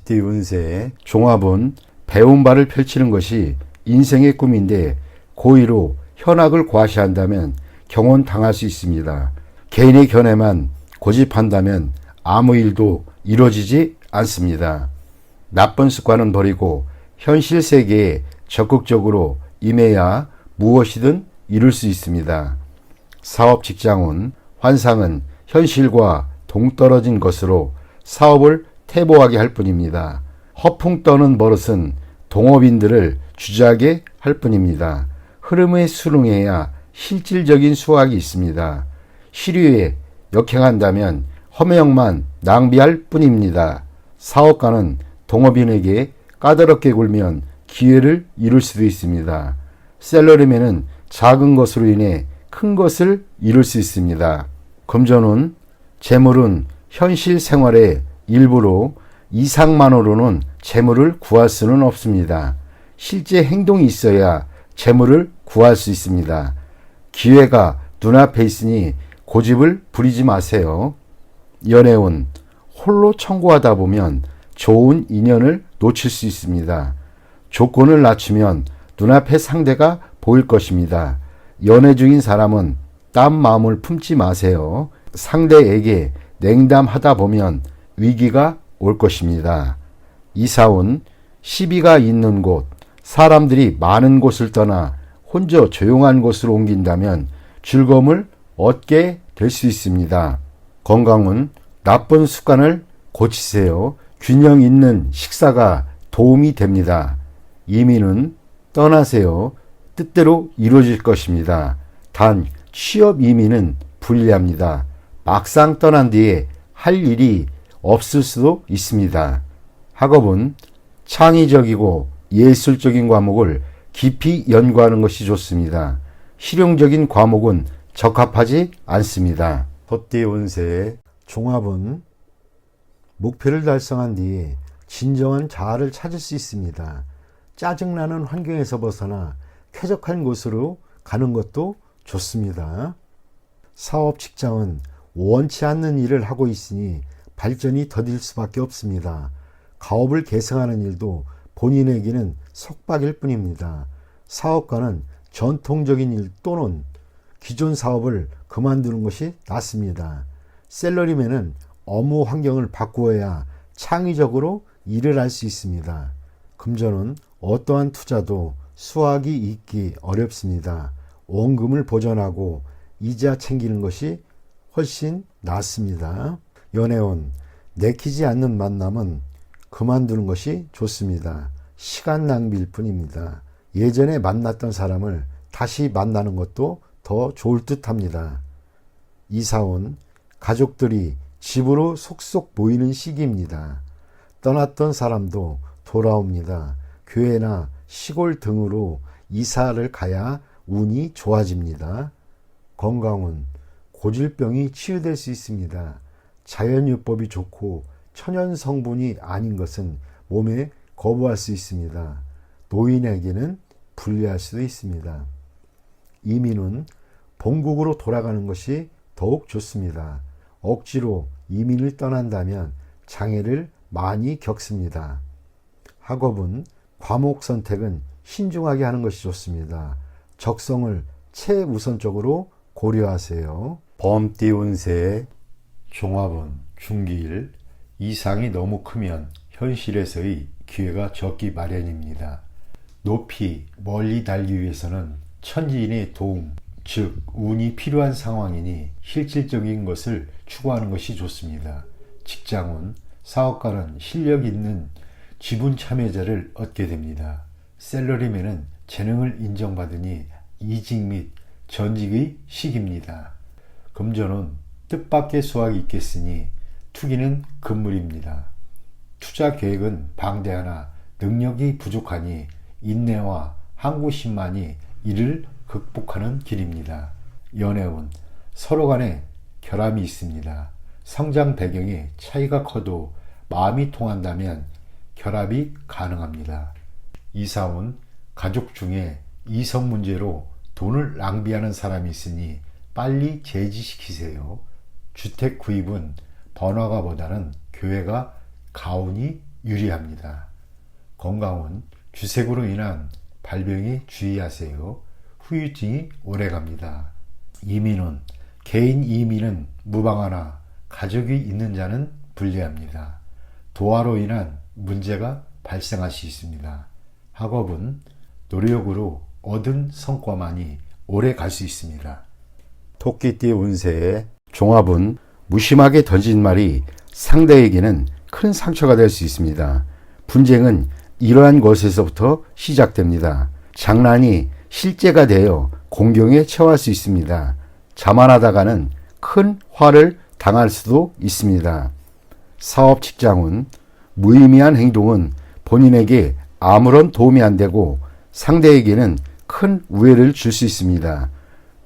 법대 운세 종합은 배운 바를 펼치는 것이 인생의 꿈인데 고의로 현학을 과시한다면 경혼당할 수 있습니다. 개인의 견해만 고집한다면 아무 일도 이루어지지 않습니다. 나쁜 습관은 버리고 현실 세계에 적극적으로 임해야 무엇이든 이룰 수 있습니다. 사업 직장운 환상은 현실과 동떨어진 것으로 사업을 태보하게 할 뿐입니다. 허풍 떠는 버릇은 동업인들을 주저하게 할 뿐입니다. 흐름에 순응해야 실질적인 수확이 있습니다. 시류에 역행한다면 허명만 낭비할 뿐입니다. 사업가는 동업인에게 까다롭게 굴면 기회를 잃을 수도 있습니다. 셀러리맨은 작은 것으로 인해 큰 것을 이룰 수 있습니다. 금전운 재물은 현실 생활의 일부로 이상만으로는 재물을 구할 수는 없습니다. 실제 행동이 있어야 재물을 구할 수 있습니다. 기회가 눈앞에 있으니 고집을 부리지 마세요. 연애운 홀로 청구하다 보면 좋은 인연을 놓칠 수 있습니다. 조건을 낮추면 눈앞에 상대가 보일 것입니다. 연애 중인 사람은 딴 마음을 품지 마세요. 상대에게 냉담하다 보면 위기가 올 것입니다. 이사운 시비가 있는 곳, 사람들이 많은 곳을 떠나 혼자 조용한 곳으로 옮긴다면 즐거움을 얻게 될 수 있습니다. 건강은 나쁜 습관을 고치세요. 균형 있는 식사가 도움이 됩니다. 이민은 떠나세요. 뜻대로 이루어질 것입니다. 단 취업 이민은 불리합니다. 막상 떠난 뒤에 할 일이 없을 수도 있습니다. 학업은 창의적이고 예술적인 과목을 깊이 연구하는 것이 좋습니다. 실용적인 과목은 적합하지 않습니다. 법대 운세의 종합은 목표를 달성한 뒤에 진정한 자아를 찾을 수 있습니다. 짜증나는 환경에서 벗어나 쾌적한 곳으로 가는 것도 좋습니다. 사업 직장은 원치 않는 일을 하고 있으니 발전이 더딜 수밖에 없습니다. 가업을 계승하는 일도 본인에게는 속박일 뿐입니다. 사업가는 전통적인 일 또는 기존 사업을 그만두는 것이 낫습니다. 셀러리맨은 업무 환경을 바꾸어야 창의적으로 일을 할 수 있습니다. 금전은 어떠한 투자도 수확이 있기 어렵습니다. 원금을 보전하고 이자 챙기는 것이 훨씬 낫습니다. 연애운 내키지 않는 만남은 그만두는 것이 좋습니다. 시간 낭비일 뿐입니다. 예전에 만났던 사람을 다시 만나는 것도 더 좋을 듯 합니다. 이사온 가족들이 집으로 속속 모이는 시기입니다. 떠났던 사람도 돌아옵니다. 교회나 시골 등으로 이사를 가야 운이 좋아집니다. 건강운 고질병이 치유될 수 있습니다. 자연요법이 좋고 천연 성분이 아닌 것은 몸에 거부할 수 있습니다. 노인에게는 불리할 수도 있습니다. 이민은 본국으로 돌아가는 것이 더욱 좋습니다. 억지로 이민을 떠난다면 장애를 많이 겪습니다. 학업은 과목 선택은 신중하게 하는 것이 좋습니다. 적성을 최우선적으로 고려하세요. 범띠 운세의 종합은 중기일 이상이 너무 크면 현실에서의 기회가 적기 마련입니다. 높이 멀리 달기 위해서는 천지인의 도움, 즉 운이 필요한 상황이니 실질적인 것을 추구하는 것이 좋습니다. 직장운 사업가는 실력 있는 지분 참여자를 얻게 됩니다. 셀러리맨은 재능을 인정받으니 이직 및 전직의 시기입니다. 금전은 뜻밖의 수확이 있겠으니 투기는 금물입니다. 투자 계획은 방대하나 능력이 부족하니 인내와 항구심만이 이를 극복하는 길입니다. 연애운 서로 간에 결함이 있습니다. 성장 배경에 차이가 커도 마음이 통한다면 결합이 가능합니다. 이사운 가족 중에 이성 문제로 돈을 낭비하는 사람이 있으니 빨리 제지시키세요. 주택 구입은 번화가보다는 교회가 가운이 유리합니다. 건강운 주색으로 인한 발병에 주의하세요. 후유증이 오래갑니다. 이민운 개인 이민은 무방하나 가족이 있는 자는 불리합니다. 도화로 인한 문제가 발생할 수 있습니다. 학업은 노력으로 얻은 성과만이 오래 갈 수 있습니다. 토끼띠 운세의 종합은 무심하게 던진 말이 상대에게는 큰 상처가 될 수 있습니다. 분쟁은 이러한 것에서부터 시작됩니다. 장난이 실제가 되어 공경에 처할 수 있습니다. 자만하다가는 큰 화를 당할 수도 있습니다. 사업 직장운 무의미한 행동은 본인에게 아무런 도움이 안 되고 상대에게는 큰 우애를 줄 수 있습니다.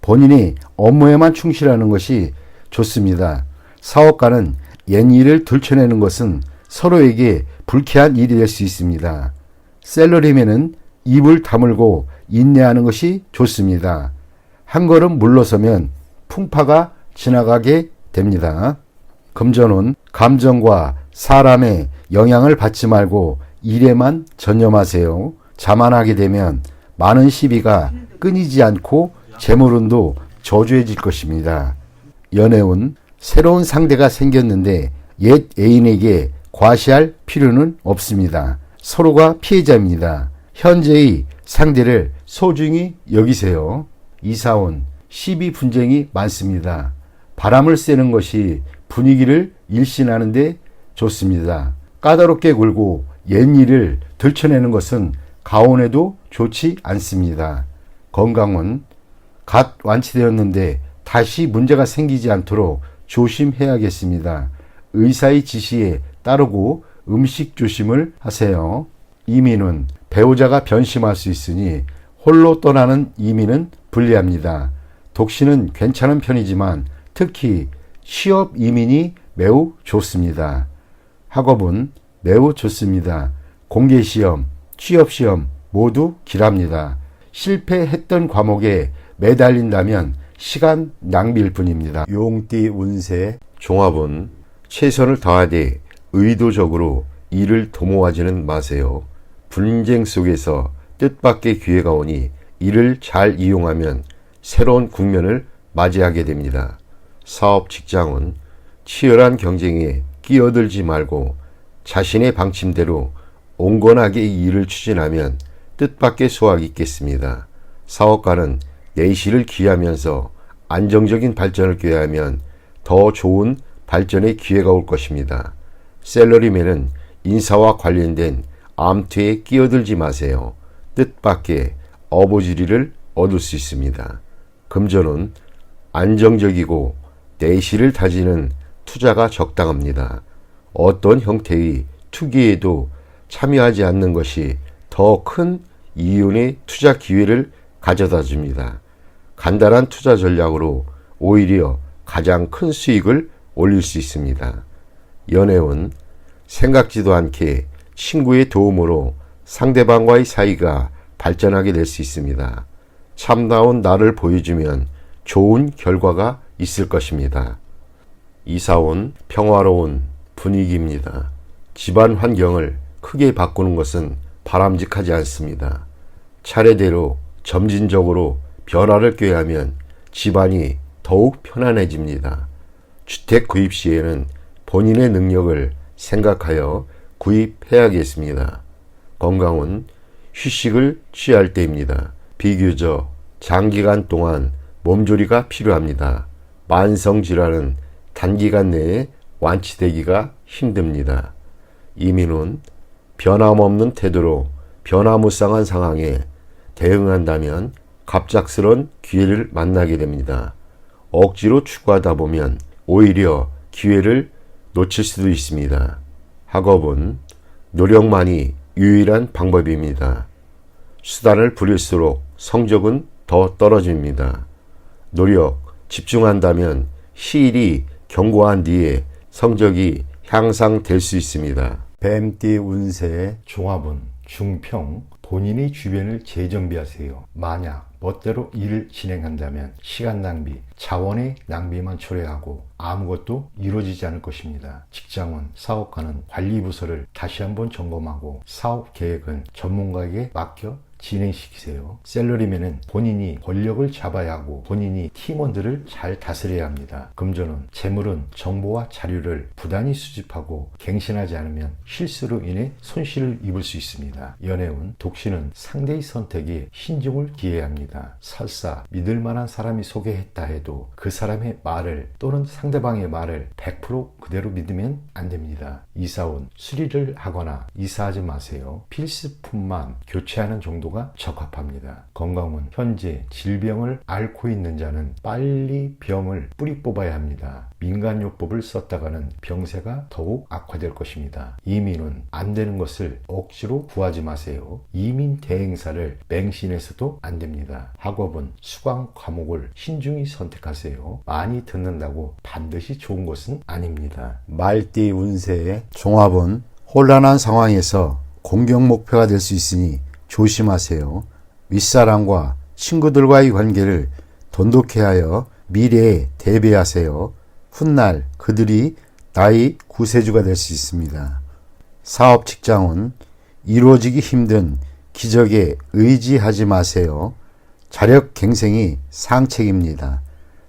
본인이 업무에만 충실하는 것이 좋습니다. 사업가는 옛일을 들춰내는 것은 서로에게 불쾌한 일이 될 수 있습니다. 셀러리맨은 입을 다물고 인내하는 것이 좋습니다. 한 걸음 물러서면 풍파가 지나가게 됩니다. 금전운 감정과 사람의 영향을 받지 말고 일에만 전념하세요. 자만하게 되면 많은 시비가 끊이지 않고 재물운도 저조해질 것입니다. 연애운 새로운 상대가 생겼는데 옛 애인에게 과시할 필요는 없습니다. 서로가 피해자입니다. 현재의 상대를 소중히 여기세요. 이사운 시비 분쟁이 많습니다. 바람을 쐬는 것이 분위기를 일신하는 데 좋습니다. 까다롭게 굴고 옛일을 들춰내는 것은 가온에도 좋지 않습니다. 건강은 갓 완치되었는데 다시 문제가 생기지 않도록 조심해야겠습니다. 의사의 지시에 따르고 음식 조심을 하세요. 이민은 배우자가 변심할 수 있으니 홀로 떠나는 이민은 불리합니다. 독신은 괜찮은 편이지만 특히 취업 이민이 매우 좋습니다. 학업은 매우 좋습니다. 공개시험, 취업시험 모두 길합니다. 실패했던 과목에 매달린다면 시간 낭비일 뿐입니다. 용띠 운세 종합은 최선을 다하되 의도적으로 일을 도모하지는 마세요. 분쟁 속에서 뜻밖의 기회가 오니 이를 잘 이용하면 새로운 국면을 맞이하게 됩니다. 사업 직장은 치열한 경쟁에 끼어들지 말고 자신의 방침대로 온건하게 일을 추진하면 뜻밖의 수확이 있겠습니다. 사업가는 내실을 기하면서 안정적인 발전을 꾀하면 더 좋은 발전의 기회가 올 것입니다. 셀러리맨은 인사와 관련된 암투에 끼어들지 마세요. 뜻밖의 어부지리를 얻을 수 있습니다. 금전은 안정적이고 내실을 다지는 투자가 적당합니다. 어떤 형태의 투기에도 참여하지 않는 것이 더 큰 이윤의 투자 기회를 가져다 줍니다. 간단한 투자 전략으로 오히려 가장 큰 수익을 올릴 수 있습니다. 연애운 생각지도 않게 친구의 도움으로 상대방과의 사이가 발전하게 될 수 있습니다. 참다운 나를 보여주면 좋은 결과가 있을 것입니다. 이사온 평화로운 분위기입니다. 집안 환경을 크게 바꾸는 것은 바람직하지 않습니다. 차례대로 점진적으로 변화를 꾀하면 집안이 더욱 편안해집니다. 주택 구입 시에는 본인의 능력을 생각하여 구입해야겠습니다. 건강은 휴식을 취할 때입니다. 비교적 장기간 동안 몸조리가 필요합니다. 만성질환은 단기간 내에 완치되기가 힘듭니다. 이민은 변함없는 태도로 변화무쌍한 상황에 대응한다면 갑작스런 기회를 만나게 됩니다. 억지로 추구하다 보면 오히려 기회를 놓칠 수도 있습니다. 학업은 노력만이 유일한 방법입니다. 수단을 부릴수록 성적은 더 떨어집니다. 노력, 집중한다면 시일이 경고한 뒤에 성적이 향상될 수 있습니다. 뱀띠 운세의 종합은 중평, 본인의 주변을 재정비하세요. 만약 멋대로 일을 진행한다면 시간 낭비, 자원의 낭비만 초래하고 아무것도 이루어지지 않을 것입니다. 직장은, 사업가는 관리부서를 다시 한번 점검하고 사업 계획은 전문가에게 맡겨 진행시키세요. 셀러리맨은 본인이 권력을 잡아야 하고 본인이 팀원들을 잘 다스려야 합니다. 금전은, 재물은 정보와 자료를 부단히 수집하고 갱신하지 않으면 실수로 인해 손실을 입을 수 있습니다. 연애운, 독신은 상대의 선택에 신중을 기해야 합니다. 설사 믿을 만한 사람이 소개했다 해도 그 사람의 말을 또는 상대방의 말을 100% 그대로 믿으면 안 됩니다. 이사운, 수리를 하거나 이사하지 마세요. 필수품만 교체하는 정도가 적합합니다. 건강은, 현재 질병을 앓고 있는 자는 빨리 병을 뿌리 뽑아야 합니다. 민간요법을 썼다가는 병세가 더욱 악화될 것입니다. 이민은, 안 되는 것을 억지로 구하지 마세요. 이민 대행사를 맹신해서도 안 됩니다. 학업은, 수강 과목을 신중히 선택하세요. 많이 듣는다고 반드시 좋은 것은 아닙니다. 말띠 운세의 종합은 혼란한 상황에서 공격 목표가 될 수 있으니 조심하세요. 윗사람과 친구들과의 관계를 돈독히 하여 미래에 대비하세요. 훗날 그들이 나의 구세주가 될 수 있습니다. 사업 직장은 이루어지기 힘든 기적에 의지하지 마세요. 자력갱생이 상책입니다.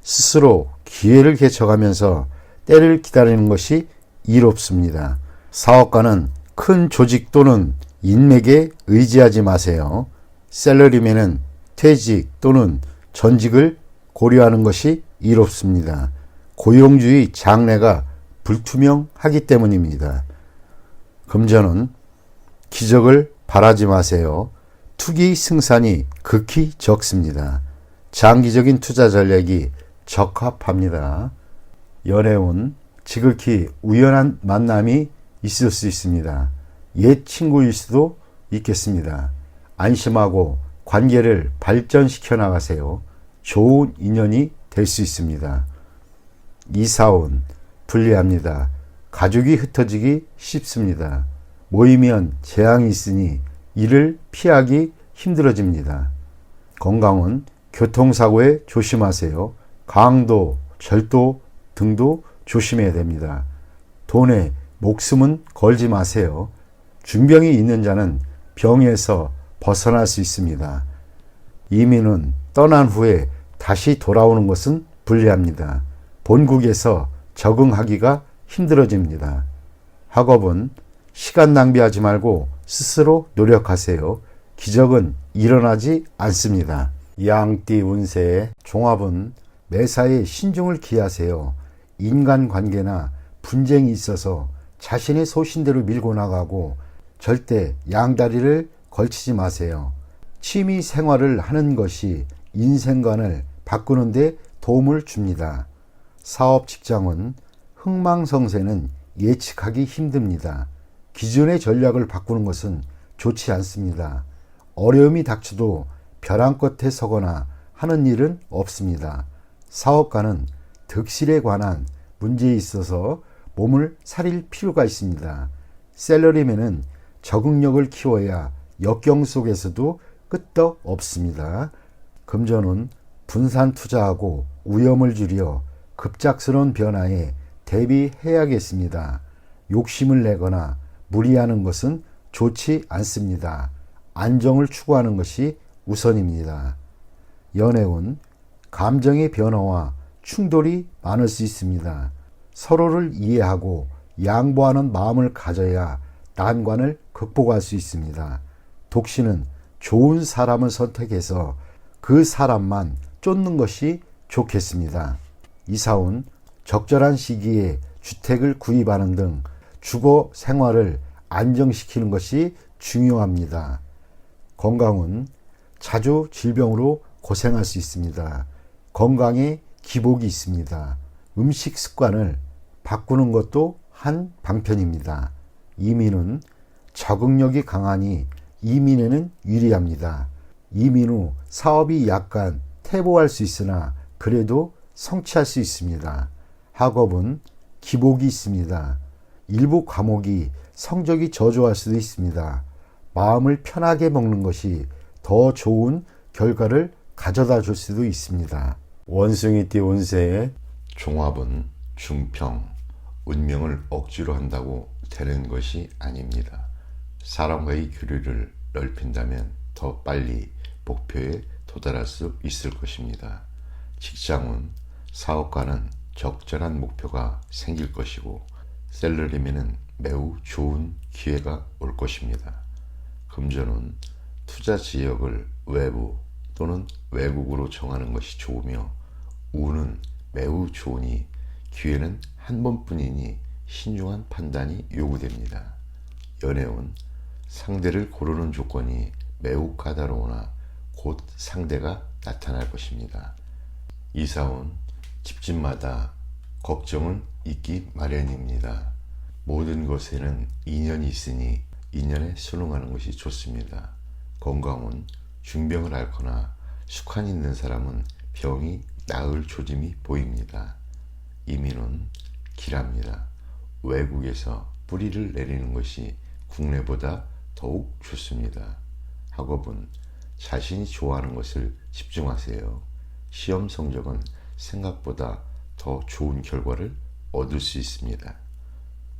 스스로 기회를 개척하면서 때를 기다리는 것이 이롭습니다. 사업가는 큰 조직 또는 인맥에 의지하지 마세요. 셀러리맨은 퇴직 또는 전직을 고려하는 것이 이롭습니다. 고용주의 장래가 불투명하기 때문입니다. 금전은 기적을 바라지 마세요. 투기 승산이 극히 적습니다. 장기적인 투자 전략이 적합합니다. 연애운, 지극히 우연한 만남이 있을 수 있습니다. 옛 친구일 수도 있겠습니다. 안심하고 관계를 발전시켜 나가세요. 좋은 인연이 될 수 있습니다. 이사운, 불리합니다. 가족이 흩어지기 쉽습니다. 모이면 재앙이 있으니 이를 피하기 힘들어집니다. 건강은 교통사고에 조심하세요. 강도, 절도 등도 조심해야 됩니다. 돈에 목숨은 걸지 마세요. 중병이 있는 자는 병에서 벗어날 수 있습니다. 이민은 떠난 후에 다시 돌아오는 것은 불리합니다. 본국에서 적응하기가 힘들어집니다. 학업은 시간 낭비하지 말고 스스로 노력하세요. 기적은 일어나지 않습니다. 양띠 운세의 종합은 매사에 신중을 기하세요. 인간관계나 분쟁이 있어서 자신의 소신대로 밀고 나가고 절대 양다리를 걸치지 마세요. 취미 생활을 하는 것이 인생관을 바꾸는 데 도움을 줍니다. 사업 직장은 흥망성쇠는 예측하기 힘듭니다. 기존의 전략을 바꾸는 것은 좋지 않습니다. 어려움이 닥쳐도 벼랑 끝에 서거나 하는 일은 없습니다. 사업가는 득실에 관한 문제에 있어서 몸을 사릴 필요가 있습니다. 셀러리맨은 적응력을 키워야 역경 속에서도 끄떡 없습니다. 금전은 분산 투자하고 위험을 줄여 급작스러운 변화에 대비해야겠습니다. 욕심을 내거나 무리하는 것은 좋지 않습니다. 안정을 추구하는 것이 우선입니다. 연애운, 감정의 변화와 충돌이 많을 수 있습니다. 서로를 이해하고 양보하는 마음을 가져야 난관을 극복할 수 있습니다. 독신은 좋은 사람을 선택해서 그 사람만 쫓는 것이 좋겠습니다. 이사운, 적절한 시기에 주택을 구입하는 등 주거 생활을 안정시키는 것이 중요합니다. 건강은 자주 질병으로 고생할 수 있습니다. 건강에 기복이 있습니다. 음식 습관을 바꾸는 것도 한 방편입니다. 이민은 적응력이 강하니 이민에는 유리합니다. 이민 후 사업이 약간 퇴보할 수 있으나 그래도 성취할 수 있습니다. 학업은 기복이 있습니다. 일부 과목이 성적이 저조할 수도 있습니다. 마음을 편하게 먹는 것이 더 좋은 결과를 가져다 줄 수도 있습니다. 원숭이띠 운세의 종합은 중평, 운명을 억지로 한다고 되는 것이 아닙니다. 사람과의 교류를 넓힌다면 더 빨리 목표에 도달할 수 있을 것입니다. 직장운, 사업가는 적절한 목표가 생길 것이고 셀러리맨은 매우 좋은 기회가 올 것입니다. 금전운, 투자 지역을 외부 또는 외국으로 정하는 것이 좋으며 운은 매우 좋으니 기회는 한 번뿐이니 신중한 판단이 요구됩니다. 연애운, 상대를 고르는 조건이 매우 까다로우나 곧 상대가 나타날 것입니다. 이사운, 집집마다 걱정은 있기 마련입니다. 모든 것에는 인연이 있으니 인연에 순응하는 것이 좋습니다. 건강운, 중병을 앓거나 숙한 있는 사람은 병이 나을 조짐이 보입니다. 이민운, 길합니다. 외국에서 뿌리를 내리는 것이 국내보다 더욱 좋습니다. 학업은 자신이 좋아하는 것을 집중하세요. 시험 성적은 생각보다 더 좋은 결과를 얻을 수 있습니다.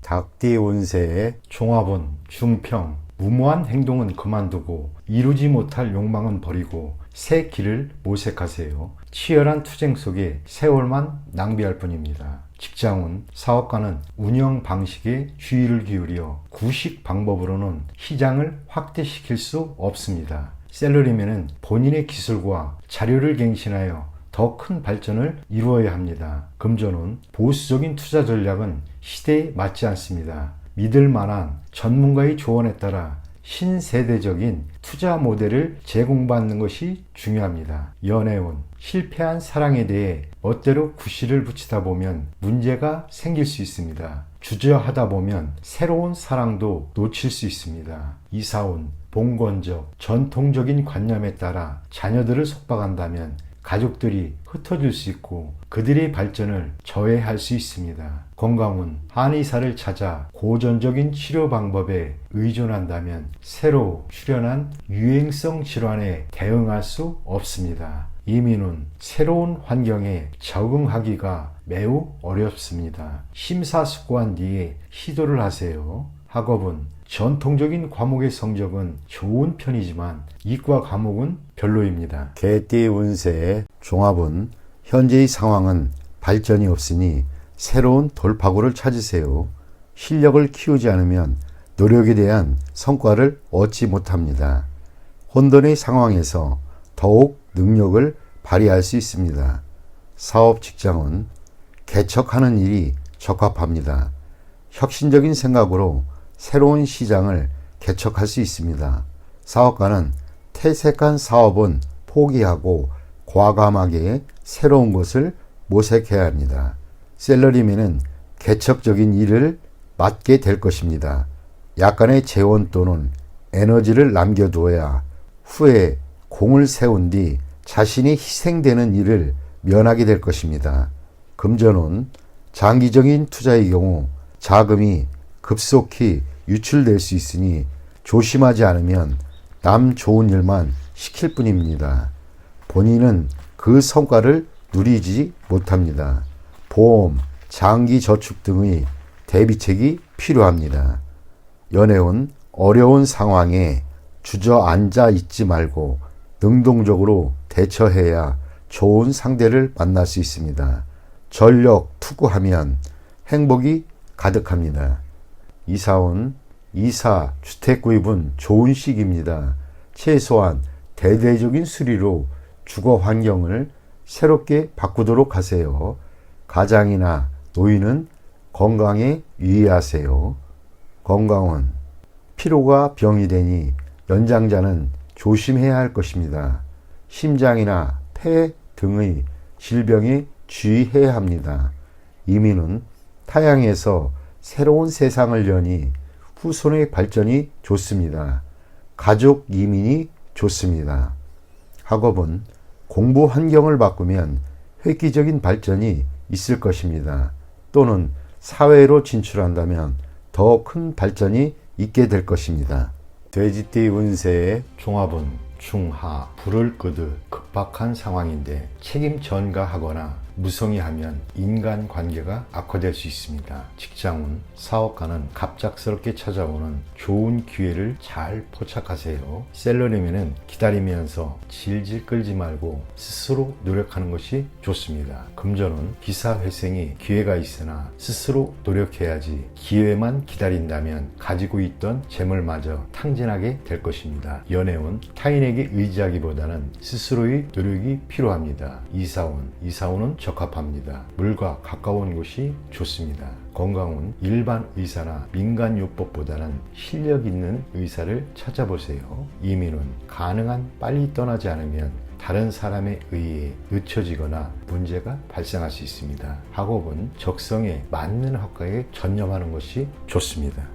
닭띠 운세의 종합은 중평, 무모한 행동은 그만두고 이루지 못할 욕망은 버리고 새 길을 모색하세요. 치열한 투쟁 속에 세월만 낭비할 뿐입니다. 직장운, 사업가는 운영 방식에 주의를 기울여 구식 방법으로는 시장을 확대시킬 수 없습니다. 셀러리맨은 본인의 기술과 자료를 갱신하여 더 큰 발전을 이루어야 합니다. 금전운, 보수적인 투자 전략은 시대에 맞지 않습니다. 믿을 만한 전문가의 조언에 따라 신세대적인 투자 모델을 제공받는 것이 중요합니다. 연애운, 실패한 사랑에 대해 멋대로 구실을 붙이다 보면 문제가 생길 수 있습니다. 주저하다 보면 새로운 사랑도 놓칠 수 있습니다. 이사운, 봉건적, 전통적인 관념에 따라 자녀들을 속박한다면 가족들이 흩어질 수 있고 그들의 발전을 저해할 수 있습니다. 건강운, 한의사를 찾아 고전적인 치료 방법에 의존한다면 새로 출현한 유행성 질환에 대응할 수 없습니다. 이민운, 새로운 환경에 적응하기가 매우 어렵습니다. 심사숙고한 뒤에 시도를 하세요. 학업은 전통적인 과목의 성적은 좋은 편이지만 이과 과목은 별로입니다. 개띠 운세의 종합은 현재의 상황은 발전이 없으니 새로운 돌파구를 찾으세요. 실력을 키우지 않으면 노력에 대한 성과를 얻지 못합니다. 혼돈의 상황에서 더욱 능력을 발휘할 수 있습니다. 사업 직장은 개척하는 일이 적합합니다. 혁신적인 생각으로 새로운 시장을 개척할 수 있습니다. 사업가는 퇴색한 사업은 포기하고 과감하게 새로운 것을 모색해야 합니다. 셀러리맨은 개척적인 일을 맡게 될 것입니다. 약간의 재원 또는 에너지를 남겨두어야 후에 공을 세운 뒤 자신이 희생되는 일을 면하게 될 것입니다. 금전운, 장기적인 투자의 경우 자금이 급속히 유출될 수 있으니 조심하지 않으면 남 좋은 일만 시킬 뿐입니다. 본인은 그 성과를 누리지 못합니다. 보험, 장기 저축 등의 대비책이 필요합니다. 연애운, 어려운 상황에 주저앉아 있지 말고 능동적으로 대처해야 좋은 상대를 만날 수 있습니다. 전력 투구하면 행복이 가득합니다. 이사운, 이사, 주택 구입은 좋은 시기입니다. 최소한 대대적인 수리로 주거 환경을 새롭게 바꾸도록 하세요. 가장이나 노인은 건강에 유의하세요. 건강은 피로가 병이 되니 연장자는 조심해야 할 것입니다. 심장이나 폐 등의 질병에 주의해야 합니다. 이민은 타향에서 새로운 세상을 여니 후손의 발전이 좋습니다. 가족 이민이 좋습니다. 학업은 공부 환경을 바꾸면 획기적인 발전이 있을 것입니다. 또는 사회로 진출한다면 더 큰 발전이 있게 될 것입니다. 돼지띠 운세의 종합은 중하, 불을 끄듯 급박한 상황인데 책임 전가하거나 무성의하면 인간관계가 악화될 수 있습니다. 직장운, 사업가는 갑작스럽게 찾아오는 좋은 기회를 잘 포착하세요. 셀러리맨은 기다리면서 질질 끌지 말고 스스로 노력하는 것이 좋습니다. 금전운, 기사회생이 기회가 있으나 스스로 노력해야지 기회만 기다린다면 가지고 있던 재물마저 탕진하게 될 것입니다. 연애운, 타인에게 의지하기보다는 스스로의 노력이 필요합니다. 이사운은 적합합니다. 물과 가까운 곳이 좋습니다. 건강운, 일반 의사나 민간요법보다는 실력 있는 의사를 찾아보세요. 이민운, 가능한 빨리 떠나지 않으면 다른 사람에 의해 늦춰지거나 문제가 발생할 수 있습니다. 학업은 적성에 맞는 학과에 전념하는 것이 좋습니다.